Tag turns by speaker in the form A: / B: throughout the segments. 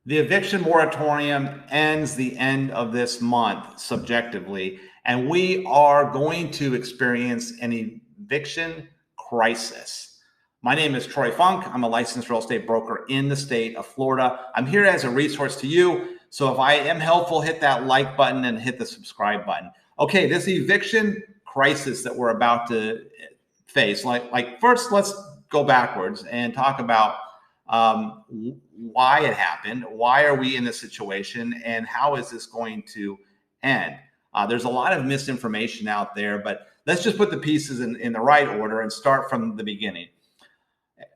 A: The eviction moratorium ends the end of this month subjectively, and we are going to experience an eviction crisis. My name is Troy Funk. I'm a licensed real estate broker in the state of Florida. I'm here as a resource to you. So if I am helpful, hit that like button and hit the subscribe button. Okay, this eviction crisis that we're about to face, like first, let's go backwards and talk about why it happened, why are we in this situation, and how is this going to end? There's a lot of misinformation out there, but let's just put the pieces in the right order and start from the beginning.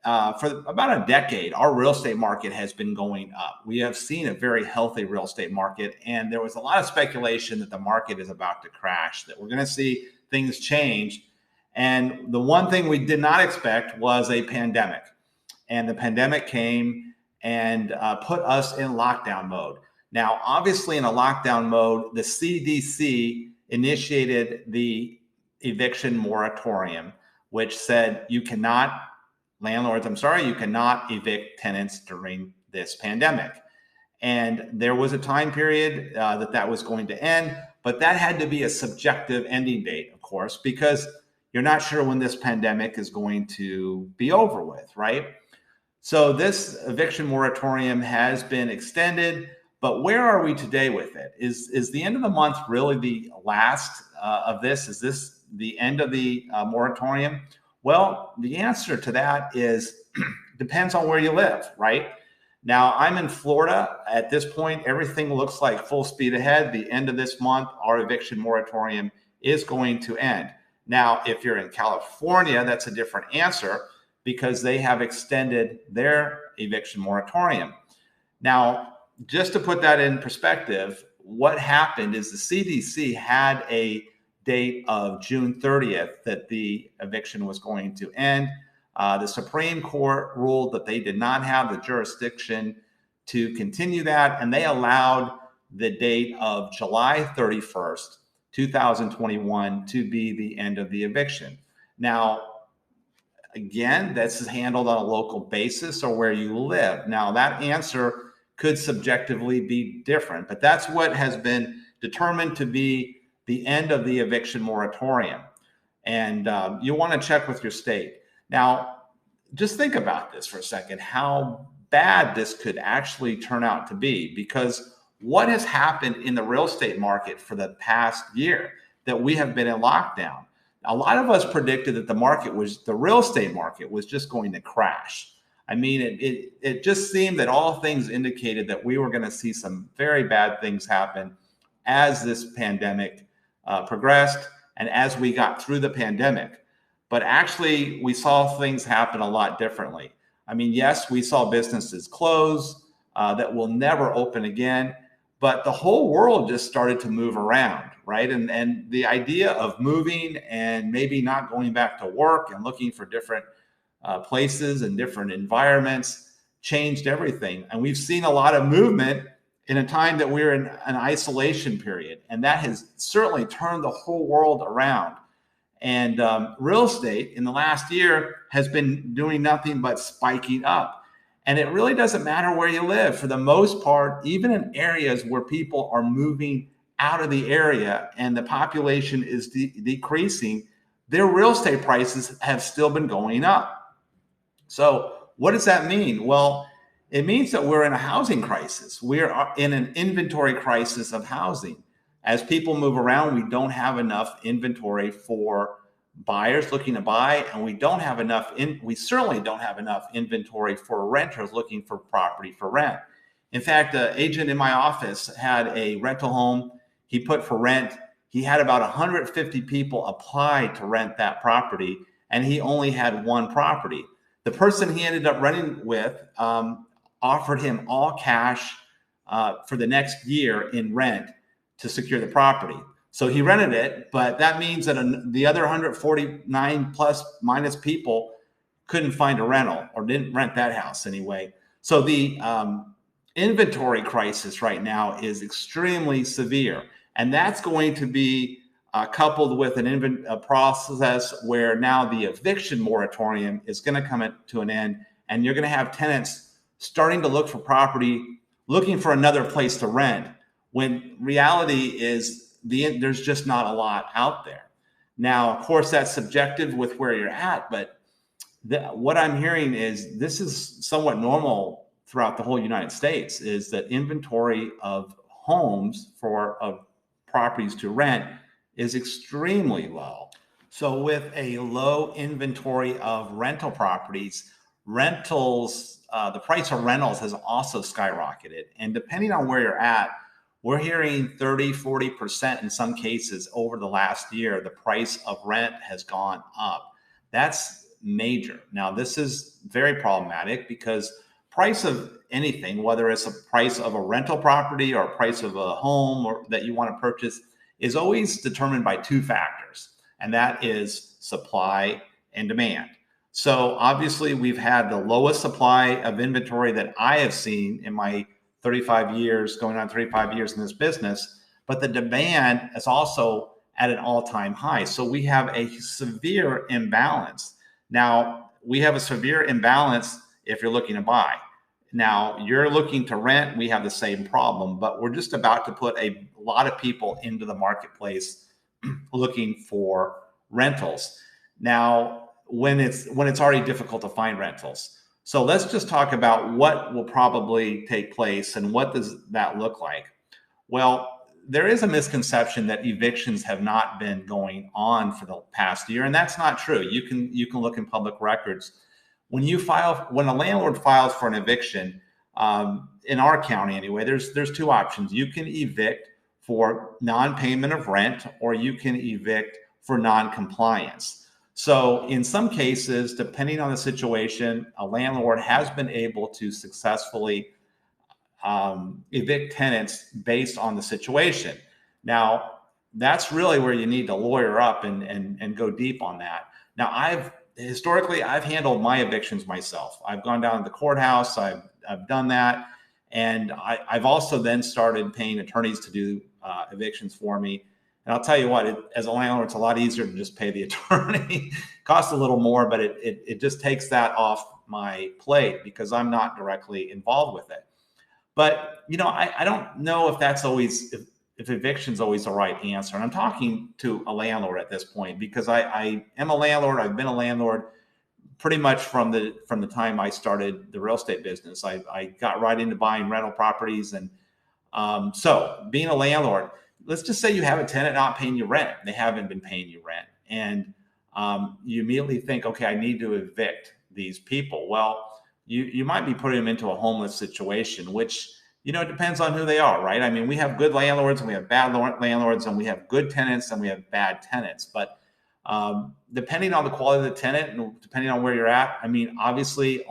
A: For about a decade, our real estate market has been going up. We have seen a very healthy real estate market, and there was a lot of speculation that the market is about to crash, that we're going to see things change. And the one thing we did not expect was a pandemic. And the pandemic came and put us in lockdown mode. Now, obviously, in a lockdown mode, the CDC initiated the eviction moratorium, which said you cannot, landlords, you cannot evict tenants during this pandemic. And there was a time period that was going to end, but that had to be a subjective ending date, of course, because you're not sure when this pandemic is going to be over with, right? So this eviction moratorium has been extended, but where are we today with it? Is the end of the month really the last of this? Is this the end of the moratorium? Well, the answer to that is depends on where you live, right? Now, I'm in Florida. At this point, everything looks like full speed ahead. The end of this month, our eviction moratorium is going to end. Now, if you're in California, that's a different answer because they have extended their eviction moratorium. Now, just to put that in perspective, what happened is the CDC had a date of June 30th that the eviction was going to end. The Supreme Court ruled that they did not have the jurisdiction to continue that, and they allowed the date of July 31st, 2021 to be the end of the eviction. Now, again, this is handled on a local basis or where you live. Now, that answer could subjectively be different, but that's what has been determined to be the end of the eviction moratorium. And you want to check with your state. Now, just think about this for a second, how bad this could actually turn out to be, because what has happened in the real estate market for the past year that we have been in lockdown? A lot of us predicted that the real estate market was just going to crash. I mean, it just seemed that all things indicated that we were going to see some very bad things happen as this pandemic progressed and as we got through the pandemic. But actually, we saw things happen a lot differently. I mean, yes, we saw businesses close that will never open again, but the whole world just started to move around, right? And the idea of moving and maybe not going back to work and looking for different places and different environments changed everything. And we've seen a lot of movement in a time that we're in an isolation period. And that has certainly turned the whole world around. And real estate in the last year has been doing nothing but spiking up. And it really doesn't matter where you live. For the most part, even in areas where people are moving out of the area and the population is decreasing, their real estate prices have still been going up. So what does that mean? Well, it means that we're in a housing crisis. We're in an inventory crisis of housing. As people move around, we don't have enough inventory for buyers looking to buy, and we certainly don't have enough inventory for renters looking for property for rent. In fact, an agent in my office had a rental home he put for rent. He had about 150 people apply to rent that property, and he only had one property. The person he ended up renting with offered him all cash for the next year in rent to secure the property. So he rented it, but that means that the other 149 plus minus people couldn't find a rental or didn't rent that house anyway. So the inventory crisis right now is extremely severe. And that's going to be coupled with a process where now the eviction moratorium is going to come to an end. And you're going to have tenants starting to look for property, looking for another place to rent, when reality is there's just not a lot out there. Now, of course, that's subjective with where you're at, but what I'm hearing is this is somewhat normal throughout the whole United States, is that inventory of homes of properties to rent is extremely low. So with a low inventory of rental properties, the price of rentals has also skyrocketed. And depending on where you're at, we're hearing 30, 40% in some cases over the last year, the price of rent has gone up. That's major. Now, this is very problematic because price of anything, whether it's a price of a rental property or a price of a home or that you want to purchase, is always determined by two factors, and that is supply and demand. So obviously we've had the lowest supply of inventory that I have seen in my 35 years, going on 35 years in this business, but the demand is also at an all-time high. So we have a severe imbalance. Now, we have a severe imbalance if you're looking to buy. Now, you're looking to rent, we have the same problem, but we're just about to put a lot of people into the marketplace looking for rentals. Now, when it's already difficult to find rentals. So let's just talk about what will probably take place and what does that look like. Well, there is a misconception that evictions have not been going on for the past year, and that's not true. You can look in public records. When a landlord files for an eviction, in our county anyway, there's two options. You can evict for non-payment of rent, or you can evict for non-compliance. So in some cases, depending on the situation, a landlord has been able to successfully evict tenants based on the situation. Now, that's really where you need to lawyer up and go deep on that. Now, historically, I've handled my evictions myself. I've gone down to the courthouse, I've done that. And I've also then started paying attorneys to do evictions for me. And I'll tell you what, as a landlord, it's a lot easier to just pay the attorney. Costs a little more, but it just takes that off my plate because I'm not directly involved with it. But, I don't know if that's always, if eviction's always the right answer. And I'm talking to a landlord at this point because I am a landlord. I've been a landlord pretty much from the time I started the real estate business. I got right into buying rental properties. And so being a landlord, let's just say you have a tenant not paying you rent. They haven't been paying you rent. And you immediately think, okay, I need to evict these people. Well, you might be putting them into a homeless situation, which, it depends on who they are, right? I mean, we have good landlords and we have bad landlords, and we have good tenants and we have bad tenants. But depending on the quality of the tenant and depending on where you're at, I mean, obviously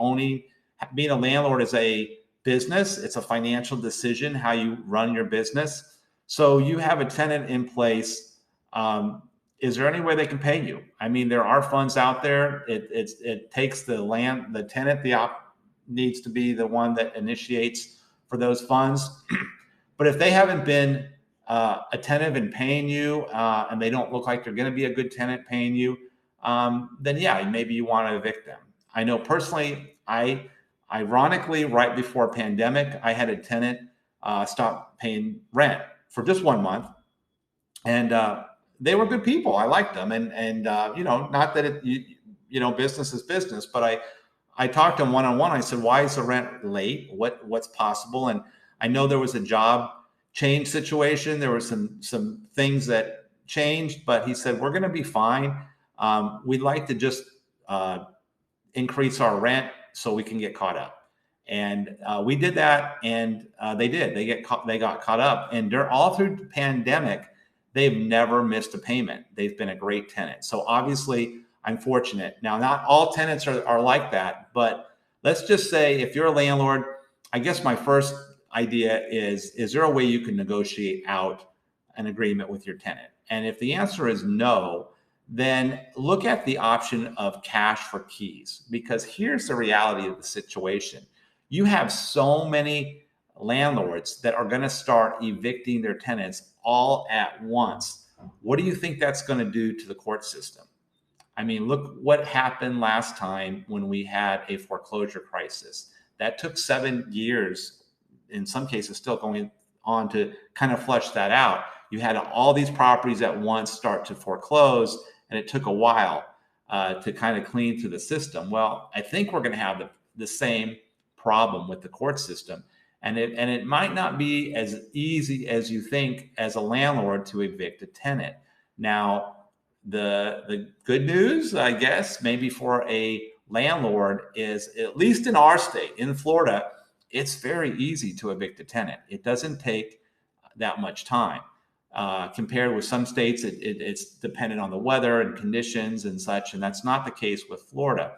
A: being a landlord is a business. It's a financial decision, how you run your business. So you have a tenant in place. Is there any way they can pay you? I mean, there are funds out there. It takes the tenant, needs to be the one that initiates for those funds. But if they haven't been attentive in paying you, and they don't look like they're going to be a good tenant paying you, then yeah, maybe you want to evict them. I know personally, ironically, right before pandemic, I had a tenant stop paying rent for just 1 month, and they were good people. I liked them, and not that business is business, but I talked to him one-on-one. I said, why is the rent late? What's possible? And I know there was a job change situation. There were some things that changed, but he said, we're going to be fine. We'd like to just increase our rent so we can get caught up. And we did that, and they did. They got caught up. And all through the pandemic, they've never missed a payment. They've been a great tenant. So obviously, I'm fortunate. Now, not all tenants are like that, but let's just say if you're a landlord, I guess my first idea is there a way you can negotiate out an agreement with your tenant? And if the answer is no, then look at the option of cash for keys, because here's the reality of the situation. You have so many landlords that are going to start evicting their tenants all at once. What do you think that's going to do to the court system? I mean, look what happened last time when we had a foreclosure crisis. That took 7 years. in some cases still going on to kind of flush that out. You had all these properties at once start to foreclose, and it took a while to kind of clean through the system. Well, I think we're going to have the same problem with the court system. And it might not be as easy as you think as a landlord to evict a tenant. Now, the good news, I guess, maybe for a landlord is, at least in our state, in Florida, it's very easy to evict a tenant. It doesn't take that much time. Compared with some states, it's dependent on the weather and conditions and such, and that's not the case with Florida.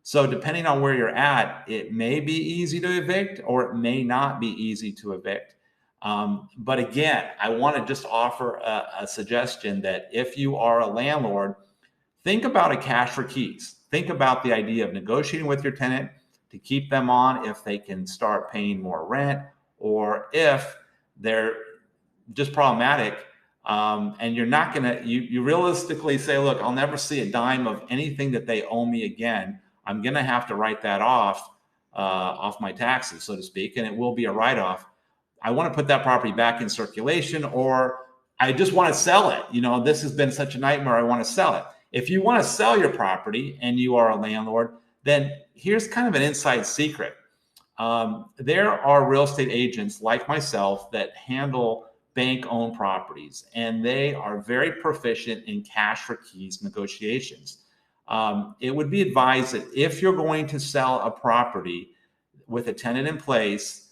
A: So depending on where you're at, it may be easy to evict or it may not be easy to evict. But again, I want to just offer a suggestion that if you are a landlord, think about a cash for keys. Think about the idea of negotiating with your tenant to keep them on if they can start paying more rent, or if they're just problematic, and you're not going to, you realistically say, look, I'll never see a dime of anything that they owe me again. I'm going to have to write that off my taxes, so to speak, and it will be a write-off. I want to put that property back in circulation, or I just want to sell it. You know, this has been such a nightmare. I want to sell it. If you want to sell your property and you are a landlord, then here's kind of an inside secret. There are real estate agents like myself that handle bank-owned properties, and they are very proficient in cash for keys negotiations. It would be advised that if you're going to sell a property with a tenant in place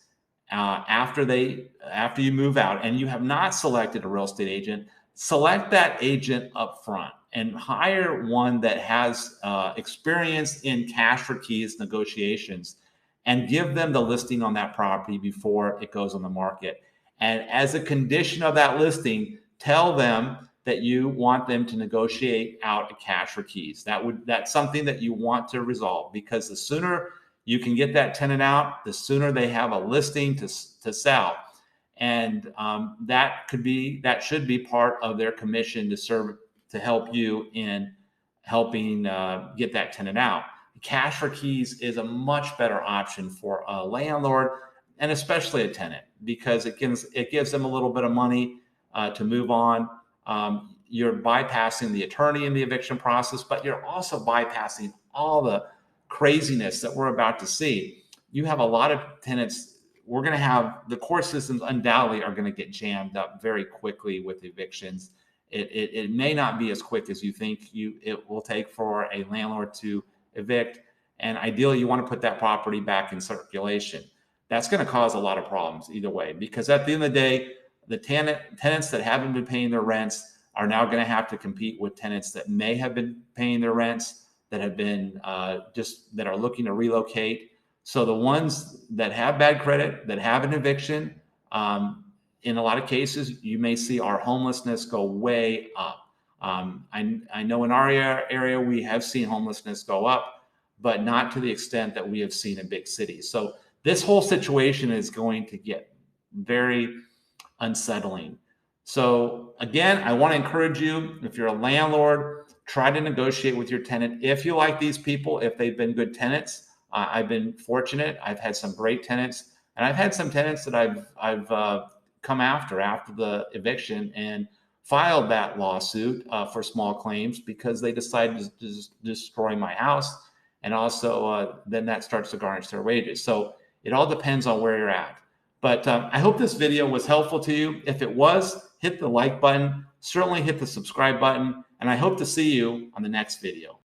A: after you move out and you have not selected a real estate agent, select that agent up front and hire one that has experience in cash for keys negotiations, and give them the listing on that property before it goes on the market. And as a condition of that listing, tell them that you want them to negotiate out a cash for keys. That's something that you want to resolve, because the sooner you can get that tenant out, the sooner they have a listing to sell. And that should be part of their commission to help you in helping get that tenant out. Cash for keys is a much better option for a landlord, and especially a tenant, because it gives them a little bit of money to move on. You're bypassing the attorney in the eviction process, but you're also bypassing all the craziness that we're about to see. You have a lot of tenants. We're going to have the court systems undoubtedly are going to get jammed up very quickly with evictions. It may not be as quick as you think it will take for a landlord to evict. And ideally, you want to put that property back in circulation. That's going to cause a lot of problems either way, because at the end of the day, the tenants that haven't been paying their rents are now going to have to compete with tenants that may have been paying their rents, that have been that are looking to relocate. So the ones that have bad credit, that have an eviction, in a lot of cases, you may see our homelessness go way up. I know in our area, we have seen homelessness go up, but not to the extent that we have seen in big cities. So this whole situation is going to get very unsettling. So again, I want to encourage you, if you're a landlord, try to negotiate with your tenant. If you like these people, if they've been good tenants, I've been fortunate. I've had some great tenants, and I've had some tenants that I've come after the eviction and filed that lawsuit for small claims because they decided to destroy my house. And also then that starts to garnish their wages. So it all depends on where you're at. But I hope this video was helpful to you. If it was, hit the like button, certainly hit the subscribe button, and I hope to see you on the next video.